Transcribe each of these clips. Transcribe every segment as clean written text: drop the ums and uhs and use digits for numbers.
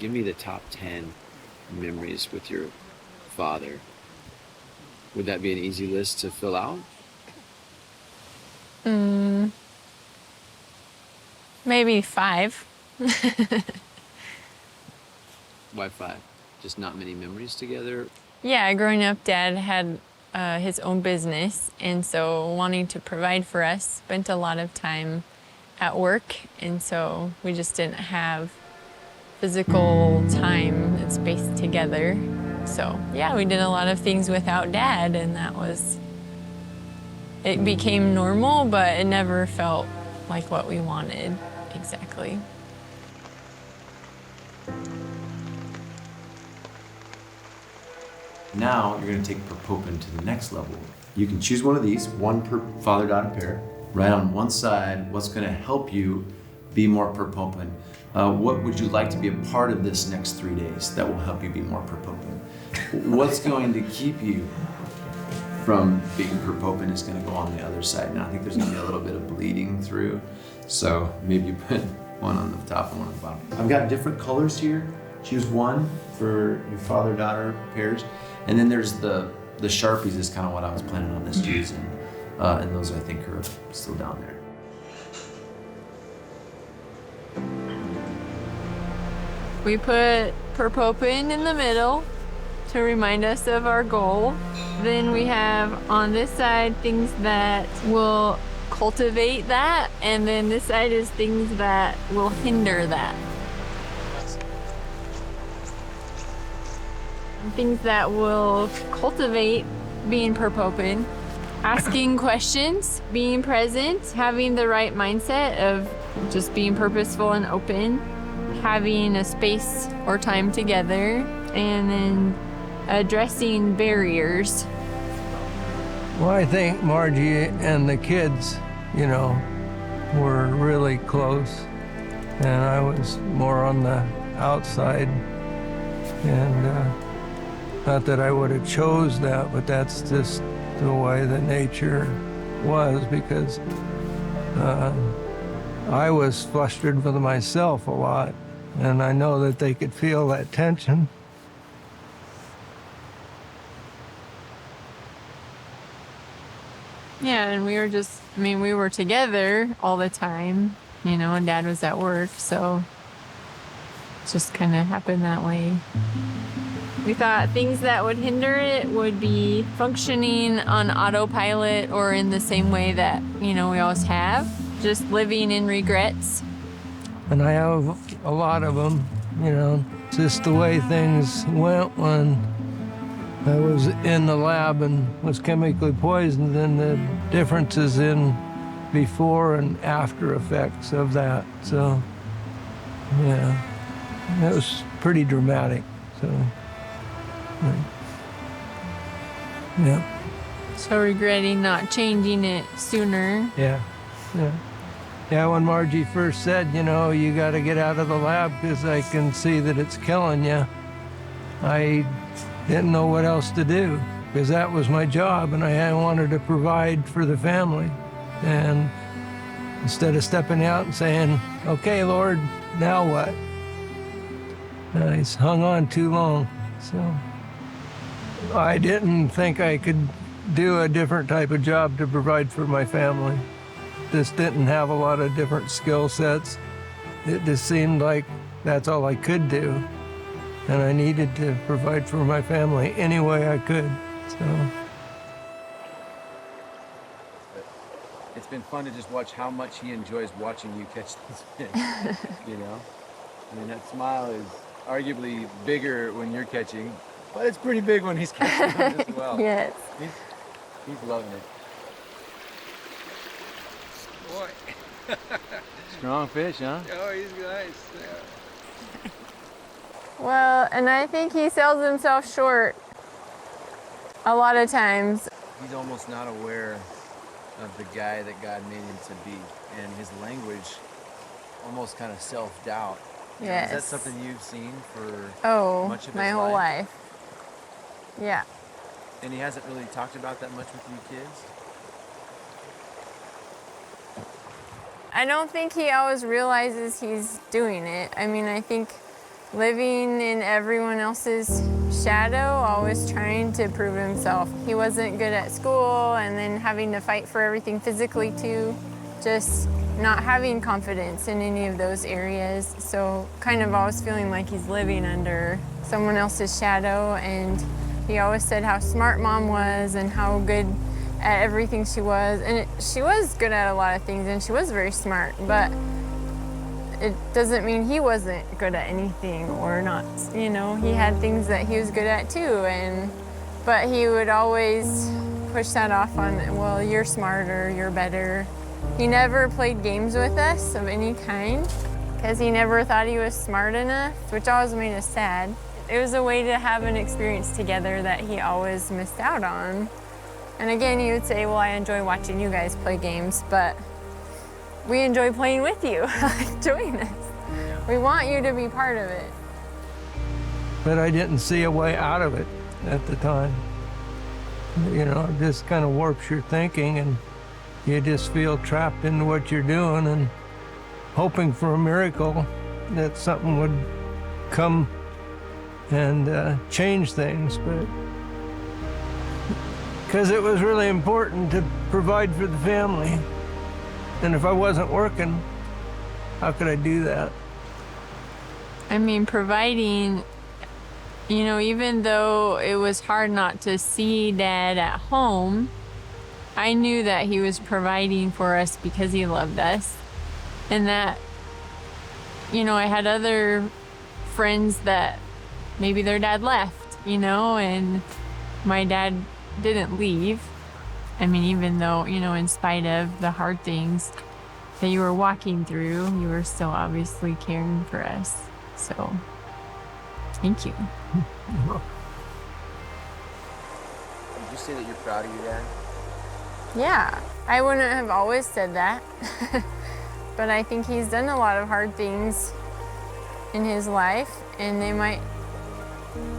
give me the top 10 memories with your father. Would that be an easy list to fill out? Maybe 5. Why 5? Just not many memories together? Yeah, growing up, Dad had his own business, and so wanting to provide for us, spent a lot of time at work, and so we just didn't have physical time and space together. So yeah, we did a lot of things without Dad, and it became normal, but it never felt like what we wanted exactly. Now you're going to take Perpopen to the next level. You can choose one of these, one per father-daughter pair. Right on one side, what's going to help you be more Perpopen? What would you like to be a part of this next 3 days that will help you be more Perpopen? What's going to keep you from being Perpopen is going to go on the other side. Now I think there's going to be a little bit of bleeding through, so maybe you put one on the top and one on the bottom. I've got different colors here. Choose one for your father-daughter pairs. And then there's the Sharpies is kind of what I was planning on this using. And those I think are still down there. We put Perpopen in the middle to remind us of our goal. Then we have on this side things that will cultivate that, and then this side is things that will hinder that. Things that will cultivate being Perpopen, asking questions, being present, having the right mindset of just being purposeful and open, having a space or time together, and then addressing barriers. Well, I think Margie and the kids, were really close, and I was more on the outside, and not that I would have chose that, but that's just the way the nature was, because I was flustered with myself a lot, and I know that they could feel that tension. Yeah, and we were together all the time, and Dad was at work, so it just kind of happened that way. We thought things that would hinder it would be functioning on autopilot or in the same way that, we always have, just living in regrets. And I have a lot of them, just the way things went when I was in the lab and was chemically poisoned, and the differences in before and after effects of that. So, yeah, it was pretty dramatic. So, yeah. So regretting not changing it sooner. Yeah. Yeah, when Margie first said, you got to get out of the lab because I can see that it's killing you, I didn't know what else to do, because that was my job, and I wanted to provide for the family. And instead of stepping out and saying, okay, Lord, now what? I hung on too long. So I didn't think I could do a different type of job to provide for my family. Just didn't have a lot of different skill sets. It just seemed like that's all I could do. And I needed to provide for my family any way I could. So It's been fun to just watch how much he enjoys watching you catch these fish. That smile is arguably bigger when you're catching, but it's pretty big when he's catching them as well. Yes. He's loving it. Boy. Strong fish, huh? Oh, he's nice. Yeah. Well, and I think he sells himself short a lot of times. He's almost not aware of the guy that God made him to be, and his language almost kind of self-doubt. Yes. Is that something you've seen for much of his my whole life? Yeah. And he hasn't really talked about that much with you kids? I don't think he always realizes he's doing it. I mean, I think living in everyone else's shadow, always trying to prove himself. He wasn't good at school and then having to fight for everything physically too, just not having confidence in any of those areas. So kind of always feeling like he's living under someone else's shadow. And he always said how smart mom was and how good at everything she was. And she was good at a lot of things and she was very smart, but it doesn't mean he wasn't good at anything or not. You know, he had things that he was good at too, but he would always push that off on, well, you're smarter, you're better. He never played games with us of any kind because he never thought he was smart enough, which always made us sad. It was a way to have an experience together that he always missed out on. And again, he would say, well, I enjoy watching you guys play games, but we enjoy playing with you, like doing this. We want you to be part of it. But I didn't see a way out of it at the time. You know, it just kind of warps your thinking and you just feel trapped into what you're doing and hoping for a miracle that something would come and change things. But because it was really important to provide for the family. And if I wasn't working, how could I do that? I mean, providing, you know, even though it was hard not to see Dad at home, I knew that he was providing for us because he loved us. And that, you know, I had other friends that maybe their dad left, you know, and my dad didn't leave. I mean, even though, you know, in spite of the hard things that you were walking through, you were still obviously caring for us. So, thank you. Would you say that you're proud of your dad? Yeah, I wouldn't have always said that. But I think he's done a lot of hard things in his life, and they might,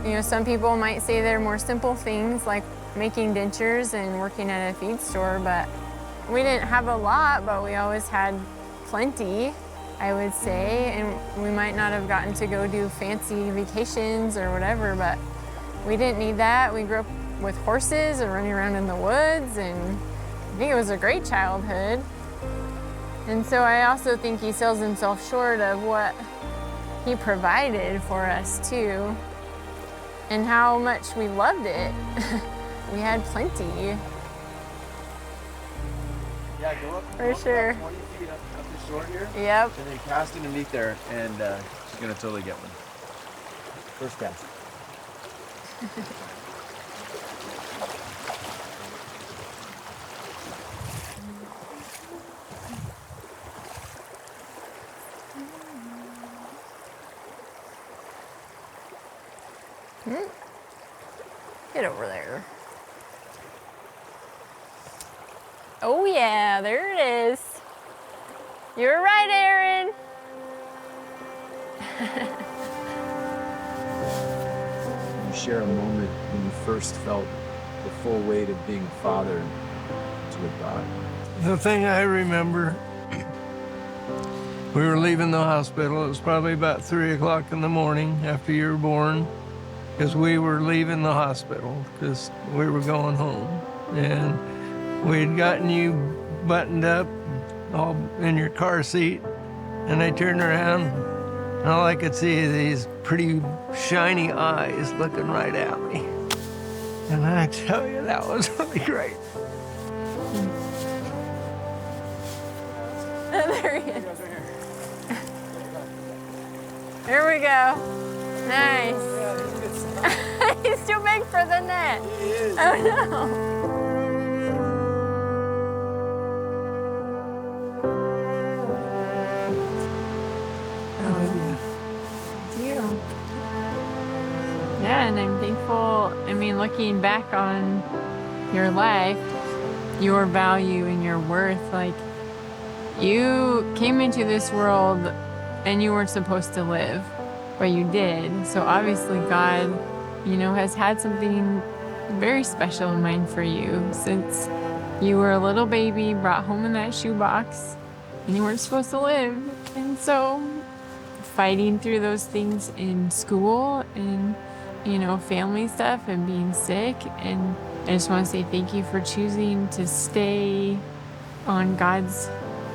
you know, some people might say they're more simple things like making dentures and working at a feed store, but we didn't have a lot, but we always had plenty, I would say, and we might not have gotten to go do fancy vacations or whatever, but we didn't need that. We grew up with horses and running around in the woods, and I think it was a great childhood. And so I also think he sells himself short of what he provided for us too, and how much we loved it. We had plenty. Yeah, go up. For sure. About 20 feet up the shore here. Yep. And then cast underneath there, and she's gonna totally get one. First cast. Get over there. Oh yeah, there it is. You were right, Aaron. You share a moment when you first felt the full weight of being a father to a daughter. The thing I remember, we were leaving the hospital. It was probably about 3 o'clock in the morning after you were born, because we were leaving the hospital because we were going home. And we had gotten you buttoned up, all in your car seat, and I turned around, and all I could see these pretty shiny eyes looking right at me. And I tell you, that was really great. There he is. There we go. Nice. He's too big for the net. He is. Oh no. Yeah, and I'm thankful. I mean, looking back on your life, your value and your worth, like, you came into this world and you weren't supposed to live, but you did. So obviously God, you know, has had something very special in mind for you since you were a little baby brought home in that shoebox and you weren't supposed to live. And so fighting through those things in school and, you know, family stuff and being sick. And I just want to say thank you for choosing to stay on God's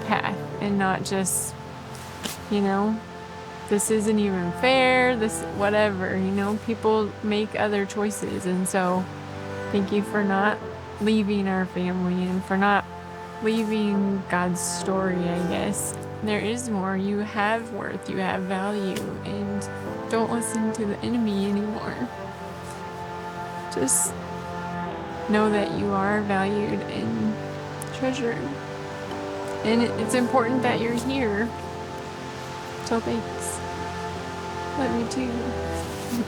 path and not just, you know, this isn't even fair, this, whatever, you know, people make other choices. And so thank you for not leaving our family and for not leaving God's story, I guess. There is more. You have worth, you have value, and don't listen to the enemy anymore. Just know that you are valued and treasured. And it's important that you're here. So thanks. Love you too.